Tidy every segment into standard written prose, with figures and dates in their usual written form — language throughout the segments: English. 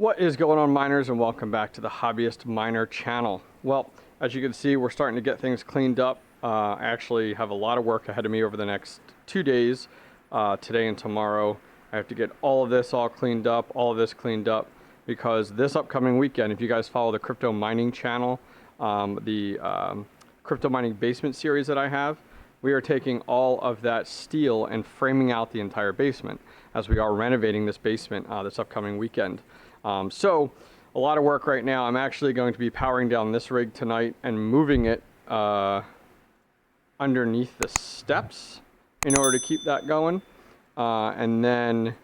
What is going on, miners, and welcome back to the Hobbyist Miner channel. Well, as you can see, we're starting to get things cleaned up. I actually have a lot of work ahead of me over the next 2 days, today and tomorrow. I have to get all of this all cleaned up, all of this cleaned up, because this upcoming weekend, if you guys follow the crypto mining channel, the crypto mining basement series that I have, we are taking all of that steel and framing out the entire basement as we are renovating this basement this upcoming weekend. So a lot of work right now. I'm actually going to be powering down this rig tonight and moving it underneath the steps in order to keep that going. And then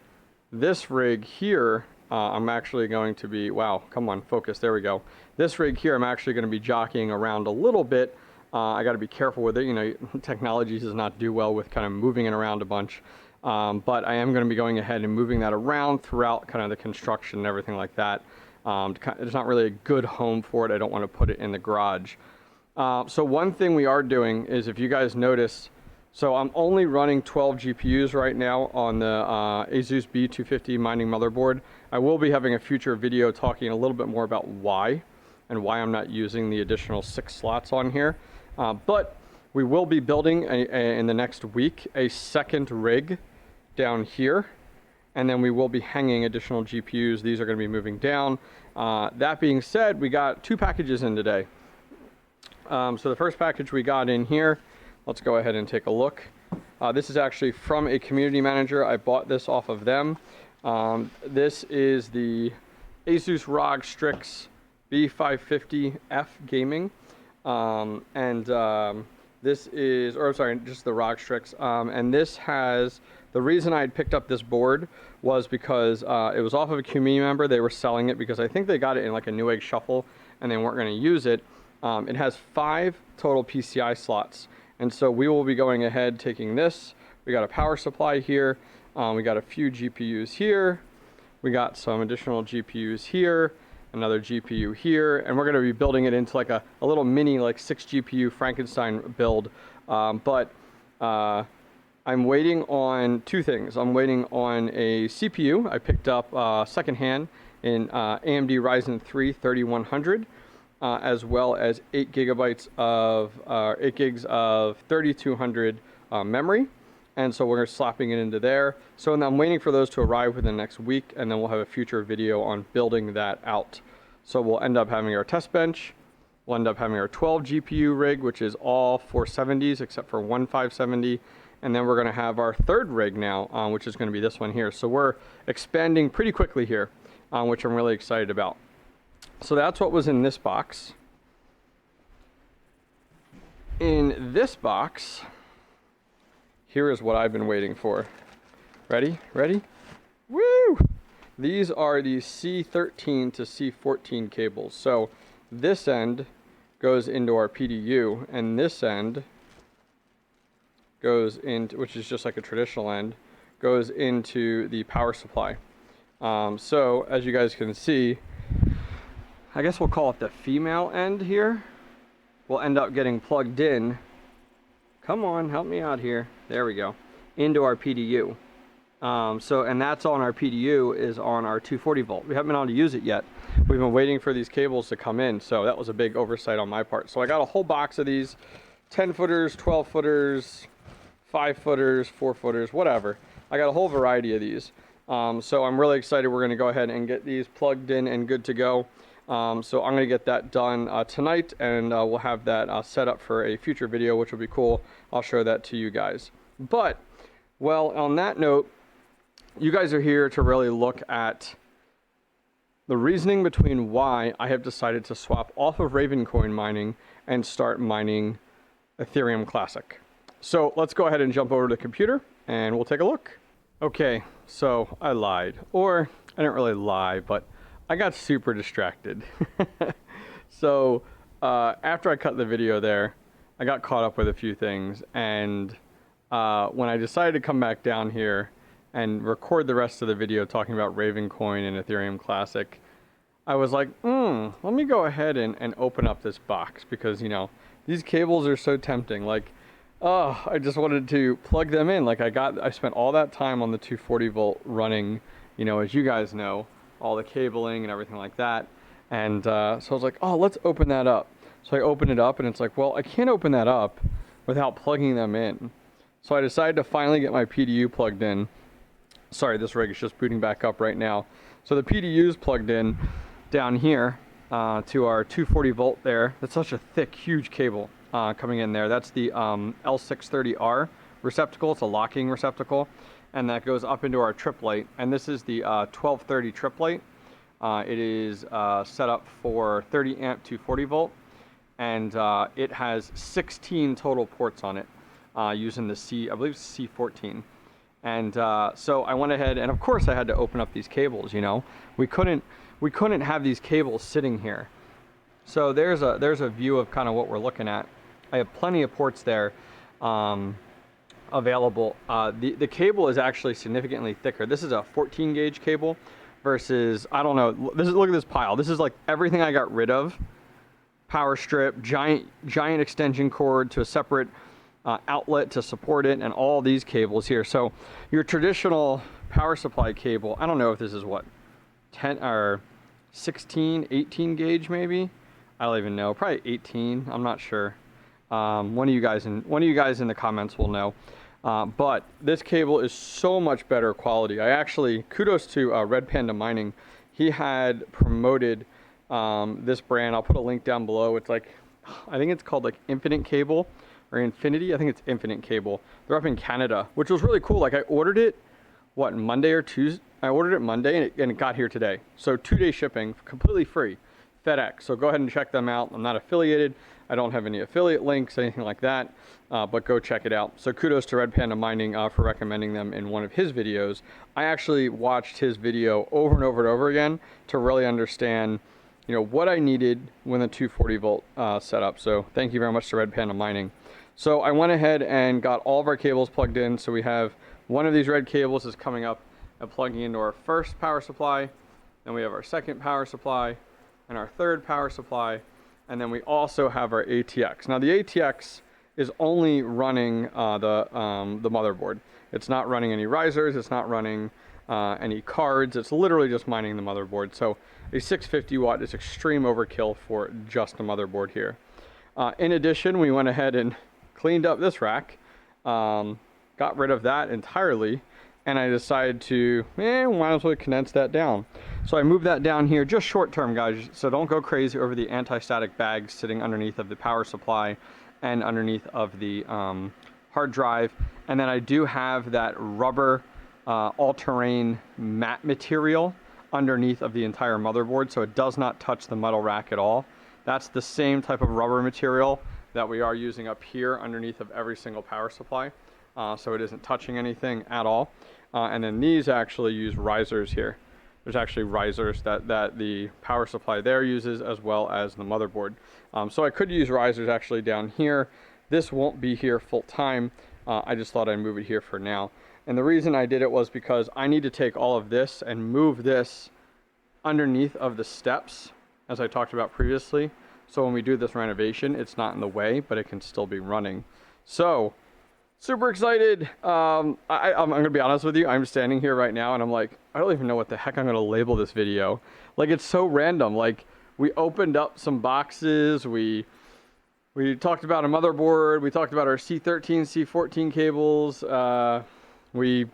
this rig here, I'm actually going to be, wow, come on, focus, there we go. This rig here, I'm actually going to be jockeying around a little bit. I got to be careful with it. You know, technology does not do well with kind of moving it around a bunch. But I am going to be going ahead and moving that around throughout kind of the construction and everything like that. There's not really a good home for it. I don't want to put it in the garage. So one thing we are doing is, if you guys notice, so I'm only running 12 GPUs right now on the Asus B250 mining motherboard. I will be having a future video talking a little bit more about why and why I'm not using the additional 6 slots on here. But we will be building in the next week a second rig down here, and then we will be hanging additional GPUs. These are going to be moving down. That being said, we got 2 packages in today. So the first package we got in here, let's go ahead and take a look. This is actually from a community manager. I bought this off of them. This is the Asus ROG Strix B550F Gaming. This is, or sorry, just the ROG Strix. And this has, the reason I had picked up this board was because it was off of a community member. They were selling it because I think they got it in like a Newegg shuffle and they weren't going to use it. It has 5 total PCI slots. And so we will be going ahead taking this. We got a power supply here. We got a few GPUs here. We got some additional GPUs here. Another GPU here, and we're going to be building it into like a little mini like 6 GPU Frankenstein build. But I'm waiting on 2 things. I'm waiting on a CPU. I picked up secondhand in AMD Ryzen 3 3100, as well as 8 gigs of 3200 memory. And so we're slapping it into there. So I'm waiting for those to arrive within the next week, and then we'll have a future video on building that out. So we'll end up having our test bench. We'll end up having our 12 GPU rig, which is all 470s except for one 570. And then we're going to have our 3rd rig now, which is going to be this one here. So we're expanding pretty quickly here, which I'm really excited about. So that's what was in this box. In this box, here is what I've been waiting for. Ready? Ready? Woo! These are the C13 to C14 cables. So this end goes into our PDU, and this end goes into, which is just like a traditional end, goes into the power supply. So as you guys can see, I guess we'll call it the female end here. We'll end up getting plugged in. Come on, help me out here. There we go. Into our PDU. And that's on our PDU, is on our 240 volt. We haven't been able to use it yet. We've been waiting for these cables to come in, so that was a big oversight on my part. So I got a whole box of these 10 footers, 12 footers, 5 footers, 4 footers, whatever. I got a whole variety of these. So I'm really excited. We're going to go ahead and get these plugged in and good to go. So I'm going to get that done tonight, and we'll have that set up for a future video, which will be cool. I'll show that to you guys. But, well, on that note, you guys are here to really look at the reasoning between why I have decided to swap off of Ravencoin Mining and start mining Ethereum Classic. So let's go ahead and jump over to the computer and we'll take a look. Okay, so I lied. Or I didn't really lie, but I got super distracted. So after I cut the video there, I got caught up with a few things, and when I decided to come back down here and record the rest of the video talking about Ravencoin and Ethereum Classic, I was like, let me go ahead and open up this box, because, you know, these cables are so tempting. Like, oh, I just wanted to plug them in. Like, I spent all that time on the 240 volt running, you know, as you guys know, all the cabling and everything like that. And so I was like, oh, let's open that up. So I opened it up and it's like, well, I can't open that up without plugging them in. So I decided to finally get my PDU plugged in. Sorry, this rig is just booting back up right now. So the PDU is plugged in down here to our 240 volt there. That's such a thick, huge cable coming in there. That's the L630R receptacle. It's a locking receptacle. And that goes up into our trip light. And this is the 1230 trip light. It is set up for 30 amp 240 volt. And it has 16 total ports on it using the I believe it's C14. And so I went ahead and of course I had to open up these cables, you know. We couldn't have these cables sitting here. So there's a view of kind of what we're looking at. I have plenty of ports there available. The cable is actually significantly thicker. This is a 14 gauge cable versus, I don't know, look at this pile. This is like everything I got rid of. Power strip, giant extension cord to a separate outlet to support it, and all these cables here. So your traditional power supply cable, I don't know if this is what, 10 or 16, 18 gauge maybe. I don't even know. Probably 18. I'm not sure. One of you guys in the comments will know. But this cable is so much better quality. I actually, kudos to Red Panda Mining. He had promoted this brand. I'll put a link down below. It's like, I think it's called like Infinite Cable or Infinity. I think it's Infinite Cable. They're up in Canada, which was really cool. Like I ordered it, what, Monday or Tuesday? I ordered it Monday and it got here today. So 2-day shipping, completely free. FedEx. So go ahead and check them out. I'm not affiliated. I don't have any affiliate links, anything like that, but go check it out. So kudos to Red Panda Mining for recommending them in one of his videos. I actually watched his video over and over and over again to really understand, you know, what I needed when the 240 volt setup. So thank you very much to Red Panda Mining. So I went ahead and got all of our cables plugged in. So we have one of these red cables is coming up and plugging into our first power supply. Then we have our second power supply and our third power supply. And then we also have our ATX. Now the ATX is only running the motherboard. It's not running any risers. It's not running any cards. It's literally just mining the motherboard. So a 650 watt is extreme overkill for just a motherboard here. In addition, we went ahead and cleaned up this rack, got rid of that entirely, and I decided to, might as well condense that down. So I moved that down here, just short term, guys, so don't go crazy over the anti-static bags sitting underneath of the power supply and underneath of the hard drive. And then I do have that rubber all-terrain mat material underneath of the entire motherboard, so it does not touch the metal rack at all. That's the same type of rubber material that we are using up here underneath of every single power supply. So it isn't touching anything at all. And then these actually use risers here. There's actually risers that the power supply there uses, as well as the motherboard. So I could use risers actually down here. This won't be here full time. I just thought I'd move it here for now. And the reason I did it was because I need to take all of this and move this underneath of the steps, as I talked about previously. So when we do this renovation, it's not in the way, but it can still be running. So super excited. I'm gonna be honest with you. I'm standing here right now and I'm like, I don't even know what the heck I'm gonna label this video. Like, it's so random. Like, we opened up some boxes. We talked about a motherboard. We talked about our C13, C14 cables. We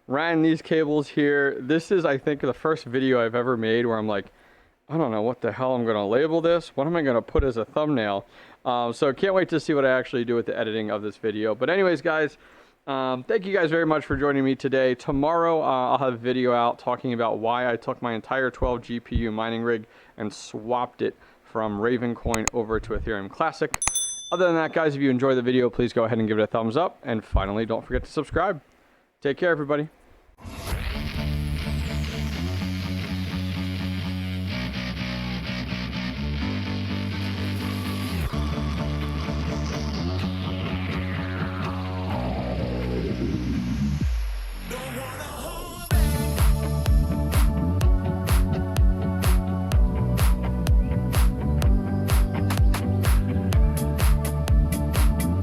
ran these cables here. This is, I think, the first video I've ever made where I'm like, I don't know what the hell I'm going to label this. What am I going to put as a thumbnail? So can't wait to see what I actually do with the editing of this video. But anyways, guys, thank you guys very much for joining me today. Tomorrow, I'll have a video out talking about why I took my entire 12 GPU mining rig and swapped it from Ravencoin over to Ethereum Classic. Other than that, guys, if you enjoyed the video, please go ahead and give it a thumbs up. And finally, don't forget to subscribe. Take care, everybody.